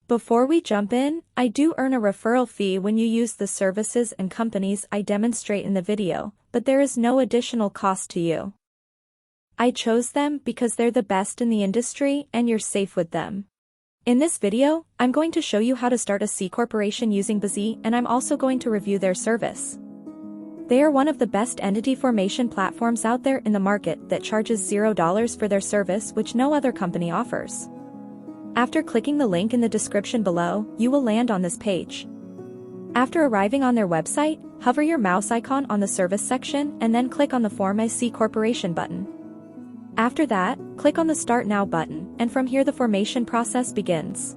Before we jump in, I do earn a referral fee when you use the services and companies I demonstrate in the video, but there is no additional cost to you. I chose them because they're the best in the industry and you're safe with them. In this video, I'm going to show you how to start a C corporation using bizee, and I'm also going to review their service. They are one of the best entity formation platforms out there in the market that charges $0 for their service, which no other company offers. After clicking the link in the description below, you will land on this page. After arriving on their website, hover your mouse icon on the service section and then click on the Form a C Corporation button. After that, click on the Start Now button, and from here the formation process begins.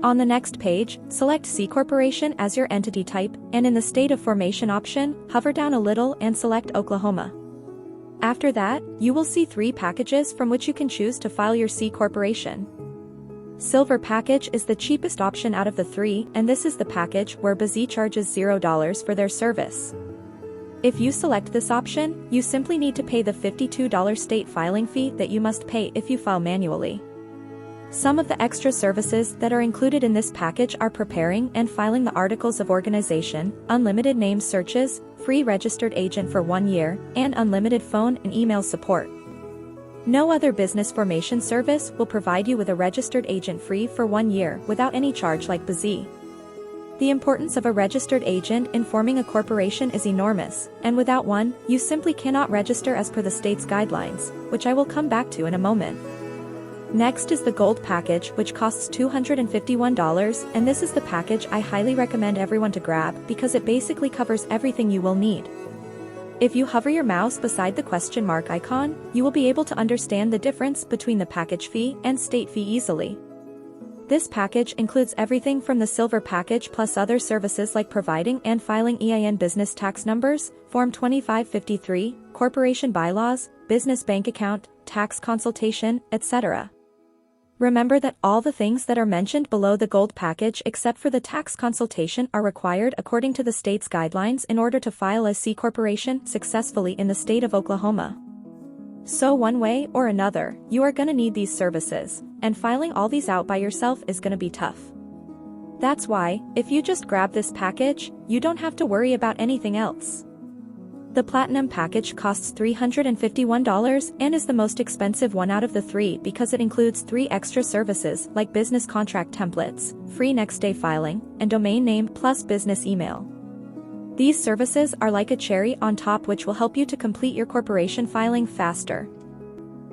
On the next page, select C Corporation as your entity type, and in the State of Formation option, hover down a little and select Oklahoma. After that, you will see 3 packages from which you can choose to file your C Corporation. Silver package is the cheapest option out of the 3, and this is the package where bizee charges $0 for their service. If you select this option, you simply need to pay the $52 state filing fee that you must pay if you file manually. Some of the extra services that are included in this package are preparing and filing the articles of organization, unlimited name searches, free registered agent for 1 year, and unlimited phone and email support. No other business formation service will provide you with a registered agent free for 1 year without any charge like bizee. The importance of a registered agent in forming a corporation is enormous, and without one, you simply cannot register as per the state's guidelines, which I will come back to in a moment. Next is the Gold package, which costs $251, and this is the package I highly recommend everyone to grab because it basically covers everything you will need. If you hover your mouse beside the question mark icon, you will be able to understand the difference between the package fee and state fee easily. This package includes everything from the Silver package plus other services like providing and filing EIN business tax numbers, Form 2553, corporation bylaws, business bank account, tax consultation, etc. Remember that all the things that are mentioned below the Gold package except for the tax consultation are required according to the state's guidelines in order to file a C corporation successfully in the state of Oklahoma. So one way or another, you are gonna need these services, and filing all these out by yourself is gonna be tough. That's why, if you just grab this package, you don't have to worry about anything else. The Platinum package costs $351 and is the most expensive one out of the 3 because it includes 3 extra services like business contract templates, free next-day filing, and domain name plus business email. These services are like a cherry on top which will help you to complete your corporation filing faster.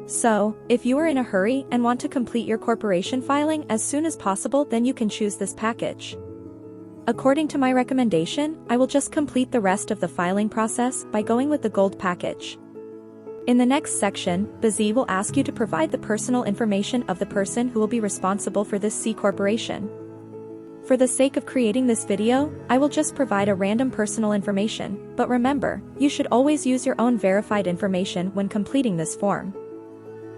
So, if you are in a hurry and want to complete your corporation filing as soon as possible, then you can choose this package. According to my recommendation, I will just complete the rest of the filing process by going with the Gold package. In the next section, bizee will ask you to provide the personal information of the person who will be responsible for this C corporation. For the sake of creating this video, I will just provide a random personal information, but remember, you should always use your own verified information when completing this form.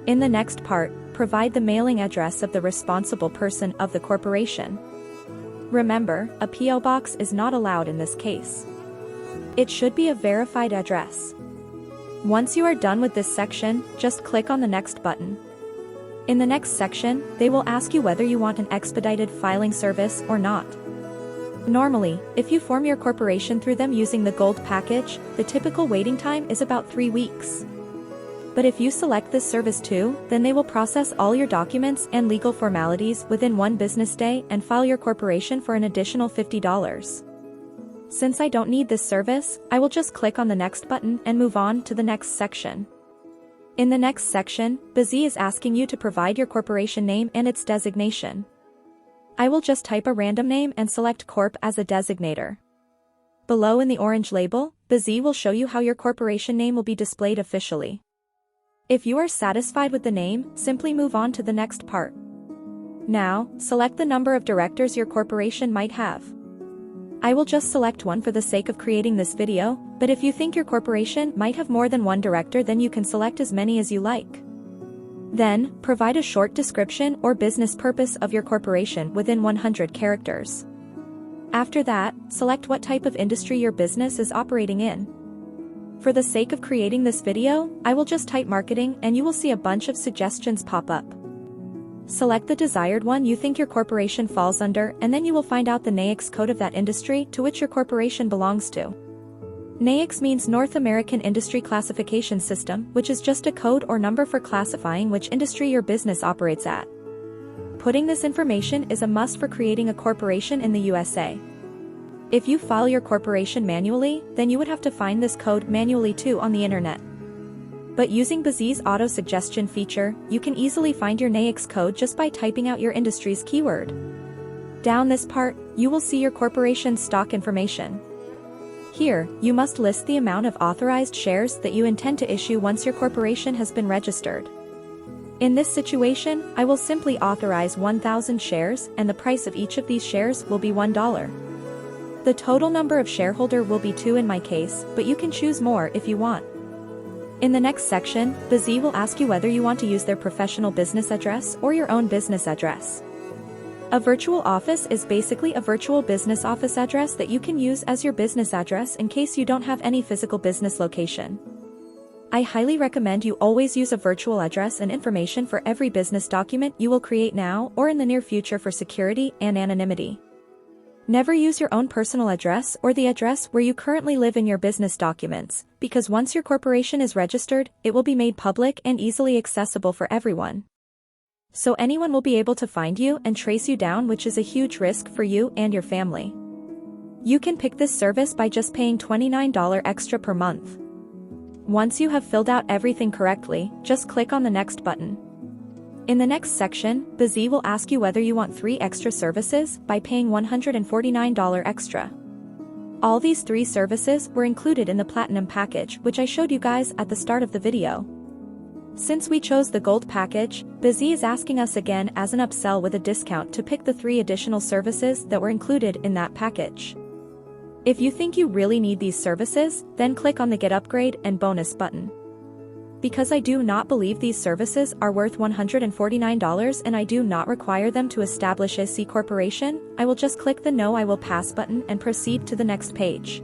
In the next part, provide the mailing address of the responsible person of the corporation. Remember, a P.O. box is not allowed in this case. It should be a verified address. Once you are done with this section, just click on the Next button. In the next section, they will ask you whether you want an expedited filing service or not. Normally, if you form your corporation through them using the Gold package, the typical waiting time is about 3 weeks. But if you select this service too, then they will process all your documents and legal formalities within 1 business day and file your corporation for an additional $50. Since I don't need this service, I will just click on the Next button and move on to the next section. In the next section, bizee is asking you to provide your corporation name and its designation. I will just type a random name and select Corp as a designator. Below in the orange label, bizee will show you how your corporation name will be displayed officially. If you are satisfied with the name, simply move on to the next part. Now, select the number of directors your corporation might have. I will just select 1 for the sake of creating this video, but if you think your corporation might have more than 1 director, then you can select as many as you like. Then, provide a short description or business purpose of your corporation within 100 characters. After that, select what type of industry your business is operating in. For the sake of creating this video, I will just type marketing and you will see a bunch of suggestions pop up. Select the desired one you think your corporation falls under, and then you will find out the NAICS code of that industry to which your corporation belongs to. NAICS means North American Industry Classification System, which is just a code or number for classifying which industry your business operates at. Putting this information is a must for creating a corporation in the USA. If you file your corporation manually, then you would have to find this code manually too on the internet. But using bizee's auto-suggestion feature, you can easily find your NAICS code just by typing out your industry's keyword. Down this part, you will see your corporation's stock information. Here, you must list the amount of authorized shares that you intend to issue once your corporation has been registered. In this situation, I will simply authorize 1,000 shares, and the price of each of these shares will be $1. The total number of shareholder will be 2 in my case, but you can choose more if you want. In the next section, bizee will ask you whether you want to use their professional business address or your own business address. A virtual office is basically a virtual business office address that you can use as your business address in case you don't have any physical business location. I highly recommend you always use a virtual address and information for every business document you will create now or in the near future for security and anonymity. Never use your own personal address or the address where you currently live in your business documents, because once your corporation is registered, it will be made public and easily accessible for everyone. So anyone will be able to find you and trace you down, which is a huge risk for you and your family. You can pick this service by just paying $29 extra per month. Once you have filled out everything correctly, just click on the next button. In the next section, bizee will ask you whether you want 3 extra services by paying $149 extra. All these 3 services were included in the Platinum package, which I showed you guys at the start of the video. Since we chose the Gold package, bizee is asking us again as an upsell with a discount to pick the 3 additional services that were included in that package. If you think you really need these services, then click on the Get Upgrade and Bonus button. Because I do not believe these services are worth $149 and I do not require them to establish a C corporation, I will just click the No I Will Pass button and proceed to the next page.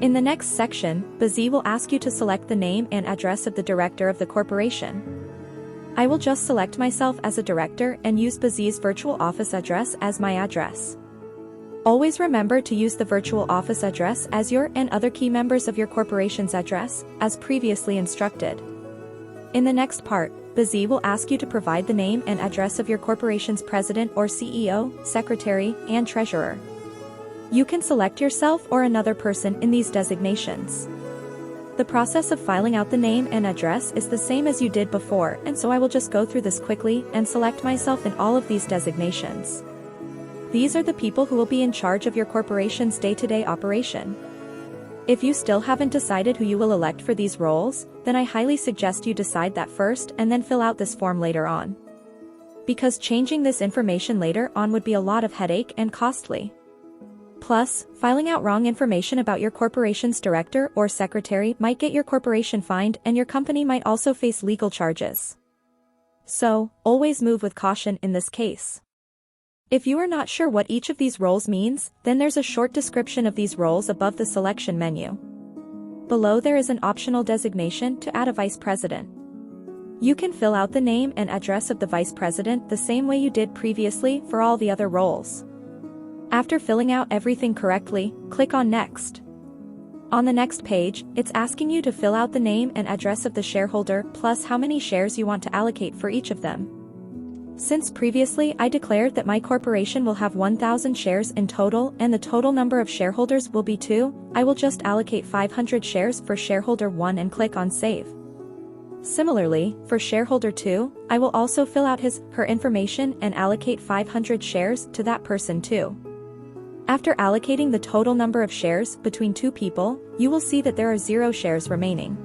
In the next section, bizee will ask you to select the name and address of the director of the corporation. I will just select myself as a director and use bizee's virtual office address as my address. Always remember to use the virtual office address as your and other key members of your corporation's address, as previously instructed. In the next part, bizee will ask you to provide the name and address of your corporation's president or CEO, secretary, and treasurer. You can select yourself or another person in these designations. The process of filing out the name and address is the same as you did before, and so I will just go through this quickly and select myself in all of these designations. These are the people who will be in charge of your corporation's day-to-day operation. If you still haven't decided who you will elect for these roles, then I highly suggest you decide that first and then fill out this form later on. Because changing this information later on would be a lot of headache and costly. Plus, filing out wrong information about your corporation's director or secretary might get your corporation fined, and your company might also face legal charges. So, always move with caution in this case. If you are not sure what each of these roles means, then there's a short description of these roles above the selection menu. Below there is an optional designation to add a vice president. You can fill out the name and address of the vice president the same way you did previously for all the other roles. After filling out everything correctly, click on Next. On the next page, it's asking you to fill out the name and address of the shareholder plus how many shares you want to allocate for each of them. Since previously I declared that my corporation will have 1,000 shares in total and the total number of shareholders will be 2, I will just allocate 500 shares for shareholder 1 and click on Save. Similarly, for shareholder 2, I will also fill out her information and allocate 500 shares to that person too. After allocating the total number of shares between 2 people, you will see that there are 0 shares remaining.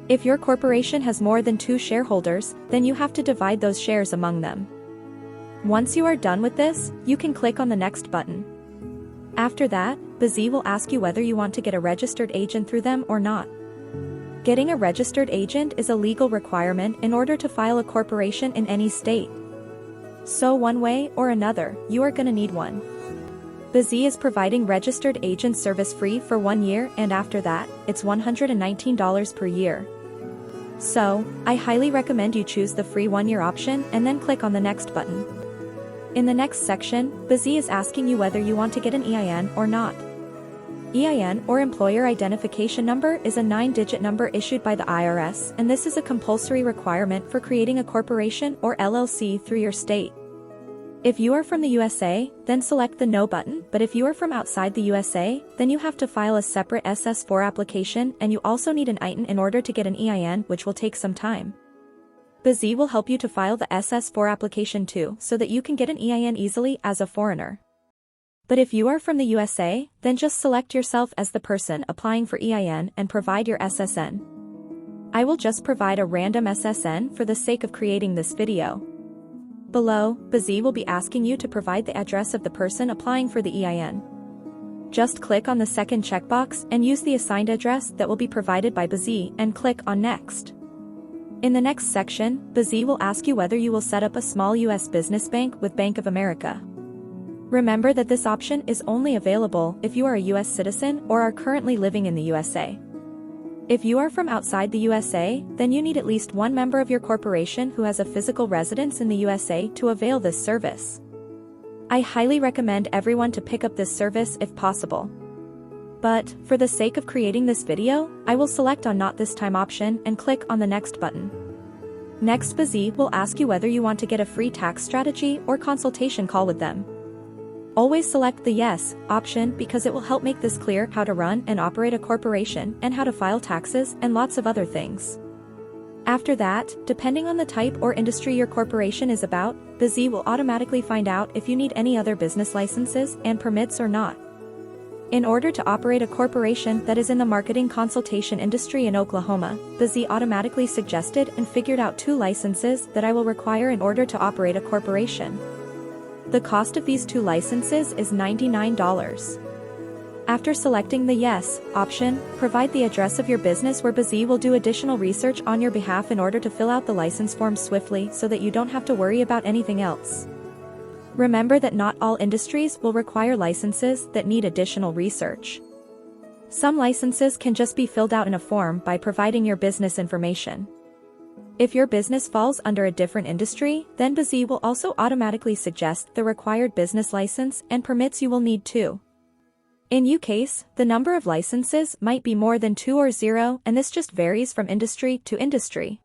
If your corporation has more than 2 shareholders, then you have to divide those shares among them. Once you are done with this, you can click on the Next button. After that, bizee will ask you whether you want to get a registered agent through them or not. Getting a registered agent is a legal requirement in order to file a corporation in any state. So one way or another, you are gonna need one. bizee is providing registered agent service free for 1 year, and after that, it's $119 per year. So, I highly recommend you choose the free 1-year option and then click on the next button. In the next section, bizee is asking you whether you want to get an EIN or not. EIN, or Employer Identification Number, is a 9-digit number issued by the IRS, and this is a compulsory requirement for creating a corporation or LLC through your state. If you are from the USA, then select the No button, but if you are from outside the USA, then you have to file a separate SS4 application, and you also need an ITIN in order to get an EIN, which will take some time. bizee will help you to file the SS4 application too, so that you can get an EIN easily as a foreigner. But if you are from the USA, then just select yourself as the person applying for EIN and provide your SSN. I will just provide a random SSN for the sake of creating this video. Below, bizee will be asking you to provide the address of the person applying for the EIN. Just click on the second checkbox and use the assigned address that will be provided by bizee and click on Next. In the next section, bizee will ask you whether you will set up a small US business bank with Bank of America. Remember that this option is only available if you are a US citizen or are currently living in the USA. If you are from outside the USA, then you need at least one member of your corporation who has a physical residence in the USA to avail this service. I highly recommend everyone to pick up this service if possible. But, for the sake of creating this video, I will select on Not This Time option and click on the Next button. Next, bizee will ask you whether you want to get a free tax strategy or consultation call with them. Always select the Yes option because it will help make this clear how to run and operate a corporation and how to file taxes and lots of other things. After that, depending on the type or industry your corporation is about, bizee will automatically find out if you need any other business licenses and permits or not. In order to operate a corporation that is in the marketing consultation industry in Oklahoma, bizee automatically suggested and figured out 2 licenses that I will require in order to operate a corporation. The cost of these 2 licenses is $99. After selecting the Yes option, provide the address of your business where bizee will do additional research on your behalf in order to fill out the license forms swiftly so that you don't have to worry about anything else. Remember that not all industries will require licenses that need additional research. Some licenses can just be filled out in a form by providing your business information. If your business falls under a different industry, then bizee will also automatically suggest the required business license and permits you will need too. In your case, the number of licenses might be more than 2 or 0, and this just varies from industry to industry.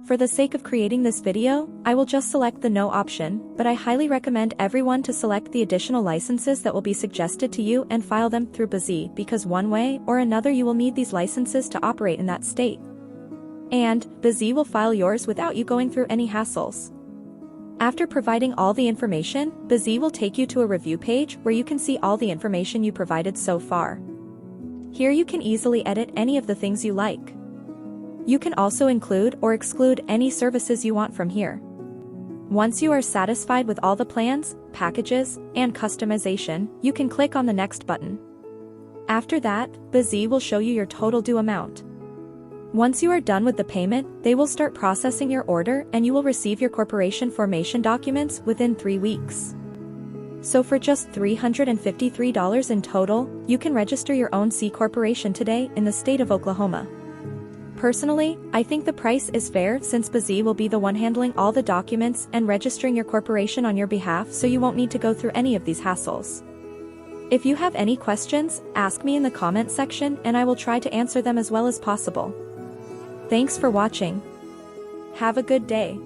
For the sake of creating this video, I will just select the No option, but I highly recommend everyone to select the additional licenses that will be suggested to you and file them through bizee because one way or another you will need these licenses to operate in that state. And, bizee will file yours without you going through any hassles. After providing all the information, bizee will take you to a review page where you can see all the information you provided so far. Here you can easily edit any of the things you like. You can also include or exclude any services you want from here. Once you are satisfied with all the plans, packages, and customization, you can click on the Next button. After that, bizee will show you your total due amount. Once you are done with the payment, they will start processing your order and you will receive your corporation formation documents within 3 weeks. So for just $353 in total, you can register your own C corporation today in the state of Oklahoma. Personally, I think the price is fair since bizee will be the one handling all the documents and registering your corporation on your behalf, so you won't need to go through any of these hassles. If you have any questions, ask me in the comment section and I will try to answer them as well as possible. Thanks for watching. Have a good day.